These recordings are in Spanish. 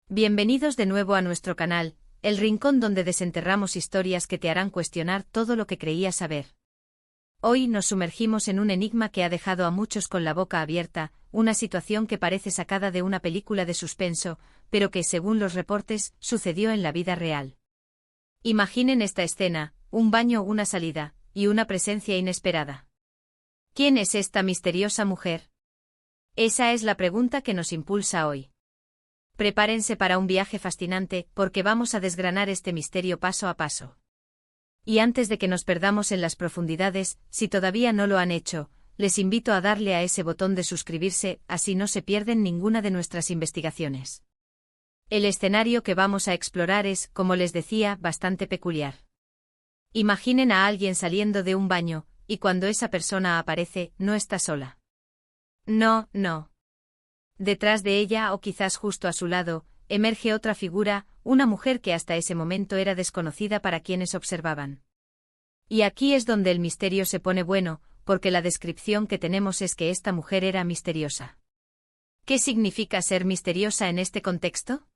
Bienvenidos de nuevo a nuestro canal, el rincón donde desenterramos historias que te harán cuestionar todo lo que creías saber. Hoy nos sumergimos en un enigma que ha dejado a muchos con la boca abierta, una situación que parece sacada de una película de suspenso, pero que, según los reportes, sucedió en la vida real. Imaginen esta escena, un baño, una salida, y una presencia inesperada. ¿Quién es esta misteriosa mujer? Esa es la pregunta que nos impulsa hoy. Prepárense para un viaje fascinante, porque vamos a desgranar este misterio paso a paso. Y antes de que nos perdamos en las profundidades, si todavía no lo han hecho, les invito a darle a ese botón de suscribirse, así no se pierden ninguna de nuestras investigaciones. El escenario que vamos a explorar es, como les decía, bastante peculiar. Imaginen a alguien saliendo de un baño, y cuando esa persona aparece, no está sola. No. Detrás de ella, o quizás justo a su lado, emerge otra figura, una mujer que hasta ese momento era desconocida para quienes observaban. Y aquí es donde el misterio se pone bueno, porque la descripción que tenemos es que esta mujer era misteriosa. ¿Qué significa ser misteriosa en este contexto?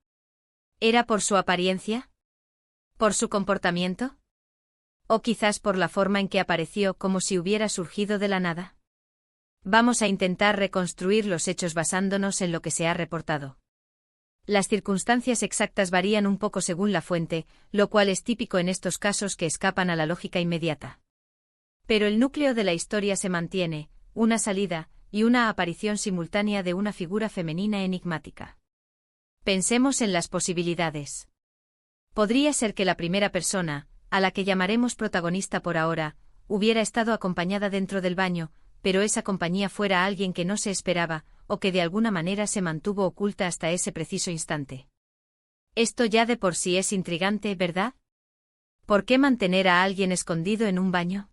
¿Era por su apariencia? ¿Por su comportamiento? ¿O quizás por la forma en que apareció, como si hubiera surgido de la nada? Vamos a intentar reconstruir los hechos basándonos en lo que se ha reportado. Las circunstancias exactas varían un poco según la fuente, lo cual es típico en estos casos que escapan a la lógica inmediata. Pero el núcleo de la historia se mantiene, una salida, y una aparición simultánea de una figura femenina enigmática. Pensemos en las posibilidades. Podría ser que la primera persona, a la que llamaremos protagonista por ahora, hubiera estado acompañada dentro del baño, pero esa compañía fuera alguien que no se esperaba, o que de alguna manera se mantuvo oculta hasta ese preciso instante. Esto ya de por sí es intrigante, ¿verdad? ¿Por qué mantener a alguien escondido en un baño?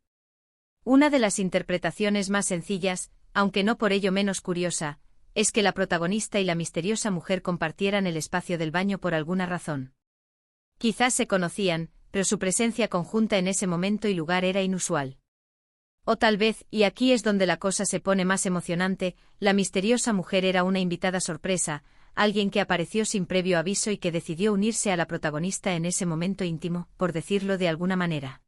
Una de las interpretaciones más sencillas, aunque no por ello menos curiosa, es que la protagonista y la misteriosa mujer compartieran el espacio del baño por alguna razón. Quizás se conocían, pero su presencia conjunta en ese momento y lugar era inusual. O tal vez, y aquí es donde la cosa se pone más emocionante, la misteriosa mujer era una invitada sorpresa, alguien que apareció sin previo aviso y que decidió unirse a la protagonista en ese momento íntimo, por decirlo de alguna manera.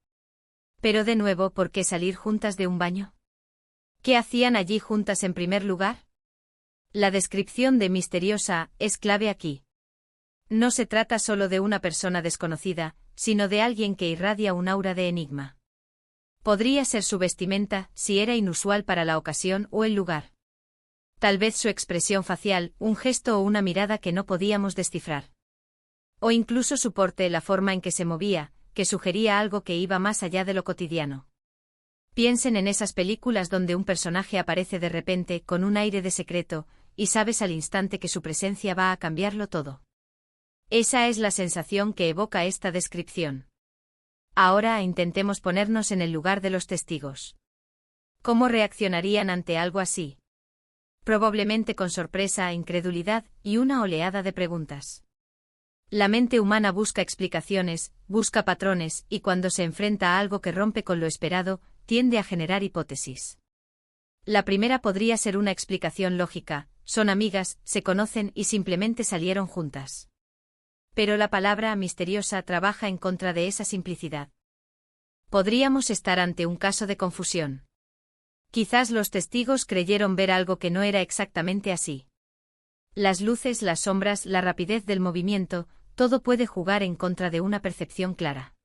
Pero de nuevo, ¿por qué salir juntas de un baño? ¿Qué hacían allí juntas en primer lugar? La descripción de misteriosa es clave aquí. No se trata solo de una persona desconocida, sino de alguien que irradia un aura de enigma. Podría ser su vestimenta, si era inusual para la ocasión o el lugar. Tal vez su expresión facial, un gesto o una mirada que no podíamos descifrar. O incluso su porte, la forma en que se movía, que sugería algo que iba más allá de lo cotidiano. Piensen en esas películas donde un personaje aparece de repente con un aire de secreto, y sabes al instante que su presencia va a cambiarlo todo. Esa es la sensación que evoca esta descripción. Ahora intentemos ponernos en el lugar de los testigos. ¿Cómo reaccionarían ante algo así? Probablemente con sorpresa, incredulidad y una oleada de preguntas. La mente humana busca explicaciones, busca patrones, y cuando se enfrenta a algo que rompe con lo esperado, tiende a generar hipótesis. La primera podría ser una explicación lógica: son amigas, se conocen y simplemente salieron juntas. Pero la palabra misteriosa trabaja en contra de esa simplicidad. Podríamos estar ante un caso de confusión. Quizás los testigos creyeron ver algo que no era exactamente así. Las luces, las sombras, la rapidez del movimiento, todo puede jugar en contra de una percepción clara.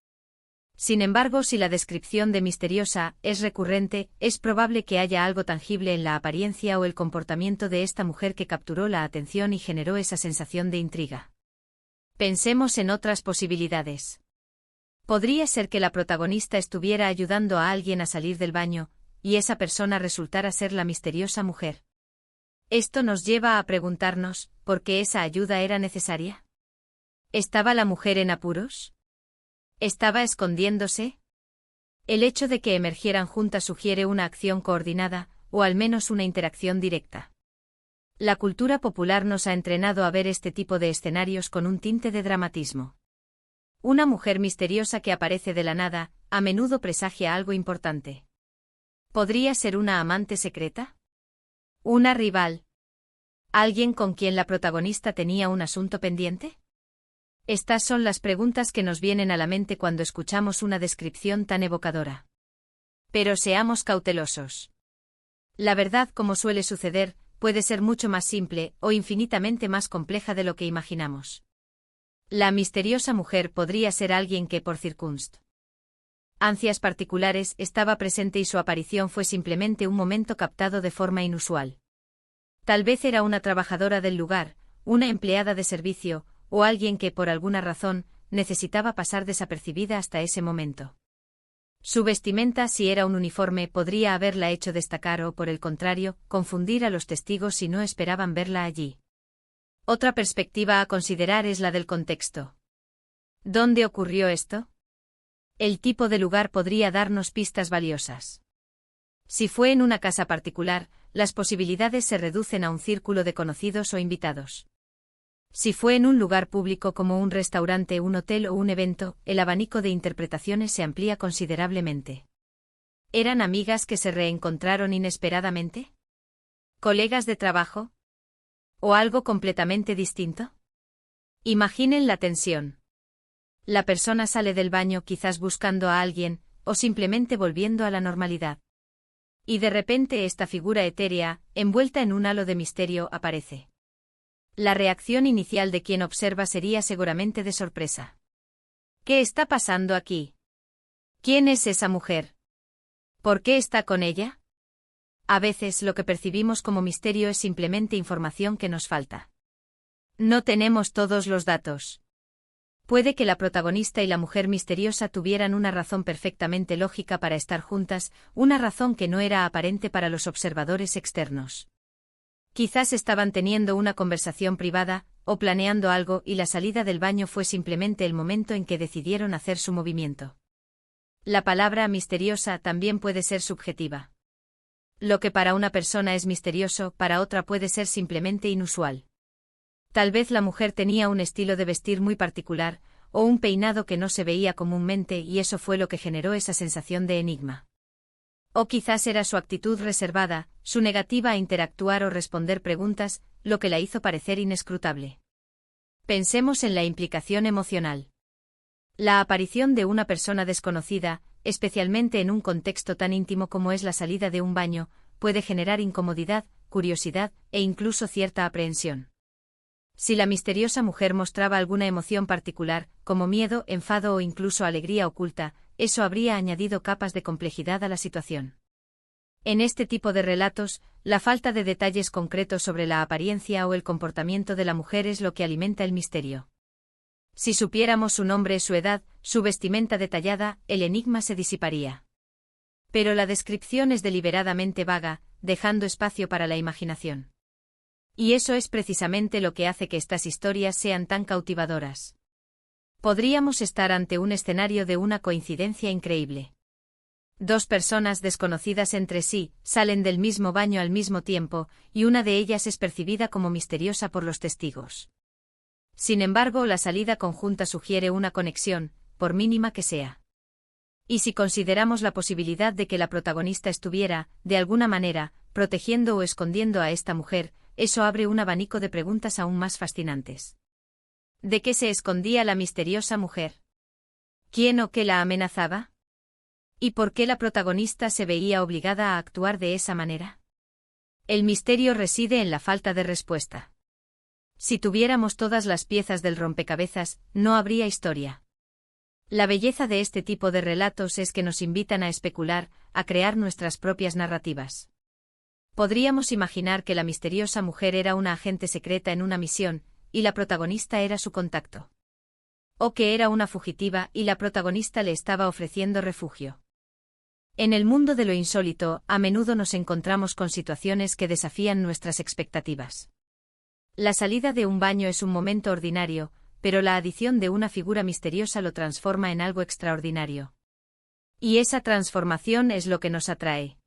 Sin embargo, si la descripción de misteriosa es recurrente, es probable que haya algo tangible en la apariencia o el comportamiento de esta mujer que capturó la atención y generó esa sensación de intriga. Pensemos en otras posibilidades. Podría ser que la protagonista estuviera ayudando a alguien a salir del baño, y esa persona resultara ser la misteriosa mujer. Esto nos lleva a preguntarnos, ¿por qué esa ayuda era necesaria? ¿Estaba la mujer en apuros? ¿Estaba escondiéndose? El hecho de que emergieran juntas sugiere una acción coordinada, o al menos una interacción directa. La cultura popular nos ha entrenado a ver este tipo de escenarios con un tinte de dramatismo. Una mujer misteriosa que aparece de la nada, a menudo presagia algo importante. ¿Podría ser una amante secreta? ¿Una rival? ¿Alguien con quien la protagonista tenía un asunto pendiente? Estas son las preguntas que nos vienen a la mente cuando escuchamos una descripción tan evocadora. Pero seamos cautelosos. La verdad, como suele suceder, puede ser mucho más simple o infinitamente más compleja de lo que imaginamos. La misteriosa mujer podría ser alguien que, por circunstancias particulares, estaba presente y su aparición fue simplemente un momento captado de forma inusual. Tal vez era una trabajadora del lugar, una empleada de servicio, o alguien que, por alguna razón, necesitaba pasar desapercibida hasta ese momento. Su vestimenta, si era un uniforme, podría haberla hecho destacar o, por el contrario, confundir a los testigos si no esperaban verla allí. Otra perspectiva a considerar es la del contexto. ¿Dónde ocurrió esto? El tipo de lugar podría darnos pistas valiosas. Si fue en una casa particular, las posibilidades se reducen a un círculo de conocidos o invitados. Si fue en un lugar público como un restaurante, un hotel o un evento, el abanico de interpretaciones se amplía considerablemente. ¿Eran amigas que se reencontraron inesperadamente? ¿Colegas de trabajo? ¿O algo completamente distinto? Imaginen la tensión. La persona sale del baño quizás buscando a alguien, o simplemente volviendo a la normalidad. Y de repente esta figura etérea, envuelta en un halo de misterio, aparece. La reacción inicial de quien observa sería seguramente de sorpresa. ¿Qué está pasando aquí? ¿Quién es esa mujer? ¿Por qué está con ella? A veces lo que percibimos como misterio es simplemente información que nos falta. No tenemos todos los datos. Puede que la protagonista y la mujer misteriosa tuvieran una razón perfectamente lógica para estar juntas, una razón que no era aparente para los observadores externos. Quizás estaban teniendo una conversación privada, o planeando algo, y la salida del baño fue simplemente el momento en que decidieron hacer su movimiento. La palabra misteriosa también puede ser subjetiva. Lo que para una persona es misterioso, para otra puede ser simplemente inusual. Tal vez la mujer tenía un estilo de vestir muy particular, o un peinado que no se veía comúnmente y eso fue lo que generó esa sensación de enigma. O quizás era su actitud reservada, su negativa a interactuar o responder preguntas, lo que la hizo parecer inescrutable. Pensemos en la implicación emocional. La aparición de una persona desconocida, especialmente en un contexto tan íntimo como es la salida de un baño, puede generar incomodidad, curiosidad e incluso cierta aprehensión. Si la misteriosa mujer mostraba alguna emoción particular, como miedo, enfado o incluso alegría oculta, eso habría añadido capas de complejidad a la situación. En este tipo de relatos, la falta de detalles concretos sobre la apariencia o el comportamiento de la mujer es lo que alimenta el misterio. Si supiéramos su nombre, su edad, su vestimenta detallada, el enigma se disiparía. Pero la descripción es deliberadamente vaga, dejando espacio para la imaginación. Y eso es precisamente lo que hace que estas historias sean tan cautivadoras. Podríamos estar ante un escenario de una coincidencia increíble. Dos personas desconocidas entre sí, salen del mismo baño al mismo tiempo, y una de ellas es percibida como misteriosa por los testigos. Sin embargo, la salida conjunta sugiere una conexión, por mínima que sea. Y si consideramos la posibilidad de que la protagonista estuviera, de alguna manera, protegiendo o escondiendo a esta mujer, eso abre un abanico de preguntas aún más fascinantes. ¿De qué se escondía la misteriosa mujer? ¿Quién o qué la amenazaba? ¿Y por qué la protagonista se veía obligada a actuar de esa manera? El misterio reside en la falta de respuesta. Si tuviéramos todas las piezas del rompecabezas, no habría historia. La belleza de este tipo de relatos es que nos invitan a especular, a crear nuestras propias narrativas. Podríamos imaginar que la misteriosa mujer era una agente secreta en una misión, y la protagonista era su contacto. O que era una fugitiva y la protagonista le estaba ofreciendo refugio. En el mundo de lo insólito, a menudo nos encontramos con situaciones que desafían nuestras expectativas. La salida de un baño es un momento ordinario, pero la adición de una figura misteriosa lo transforma en algo extraordinario. Y esa transformación es lo que nos atrae.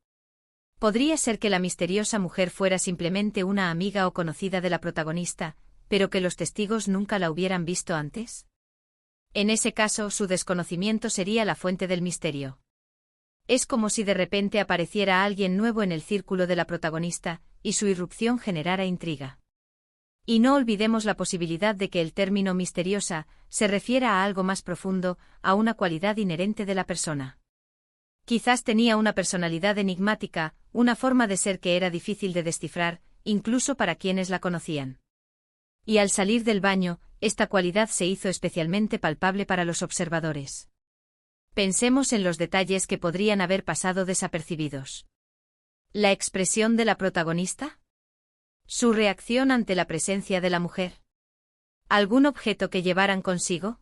Podría ser que la misteriosa mujer fuera simplemente una amiga o conocida de la protagonista, pero que los testigos nunca la hubieran visto antes. En ese caso, su desconocimiento sería la fuente del misterio. Es como si de repente apareciera alguien nuevo en el círculo de la protagonista, y su irrupción generara intriga. Y no olvidemos la posibilidad de que el término misteriosa se refiera a algo más profundo, a una cualidad inherente de la persona. Quizás tenía una personalidad enigmática, una forma de ser que era difícil de descifrar, incluso para quienes la conocían. Y al salir del baño, esta cualidad se hizo especialmente palpable para los observadores. Pensemos en los detalles que podrían haber pasado desapercibidos. ¿La expresión de la protagonista? ¿Su reacción ante la presencia de la mujer? ¿Algún objeto que llevaran consigo?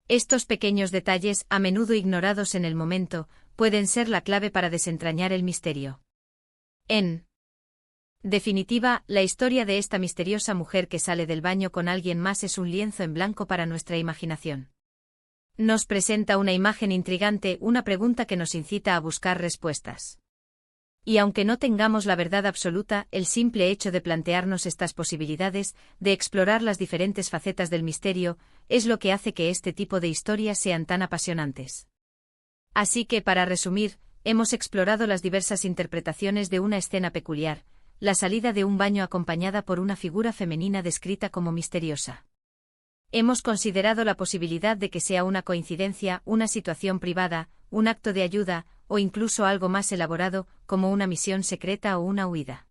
Estos pequeños detalles, a menudo ignorados en el momento, pueden ser la clave para desentrañar el misterio. En definitiva, la historia de esta misteriosa mujer que sale del baño con alguien más es un lienzo en blanco para nuestra imaginación. Nos presenta una imagen intrigante, una pregunta que nos incita a buscar respuestas. Y aunque no tengamos la verdad absoluta, el simple hecho de plantearnos estas posibilidades, de explorar las diferentes facetas del misterio, es lo que hace que este tipo de historias sean tan apasionantes. Así que, para resumir, hemos explorado las diversas interpretaciones de una escena peculiar, la salida de un baño acompañada por una figura femenina descrita como misteriosa. Hemos considerado la posibilidad de que sea una coincidencia, una situación privada, un acto de ayuda, o incluso algo más elaborado, como una misión secreta o una huida.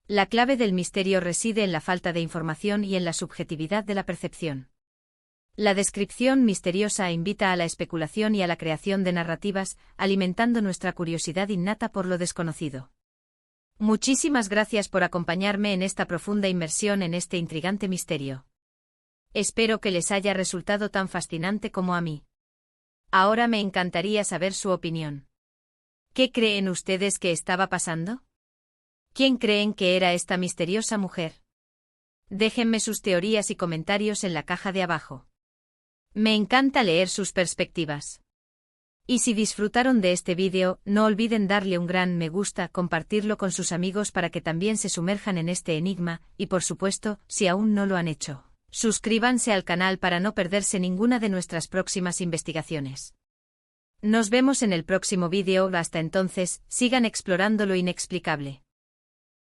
La clave del misterio reside en la falta de información y en la subjetividad de la percepción. La descripción misteriosa invita a la especulación y a la creación de narrativas, alimentando nuestra curiosidad innata por lo desconocido. Muchísimas gracias por acompañarme en esta profunda inmersión en este intrigante misterio. Espero que les haya resultado tan fascinante como a mí. Ahora me encantaría saber su opinión. ¿Qué creen ustedes que estaba pasando? ¿Quién creen que era esta misteriosa mujer? Déjenme sus teorías y comentarios en la caja de abajo. Me encanta leer sus perspectivas. Y si disfrutaron de este vídeo, no olviden darle un gran me gusta, compartirlo con sus amigos para que también se sumerjan en este enigma, y por supuesto, si aún no lo han hecho, suscríbanse al canal para no perderse ninguna de nuestras próximas investigaciones. Nos vemos en el próximo vídeo, hasta entonces, sigan explorando lo inexplicable.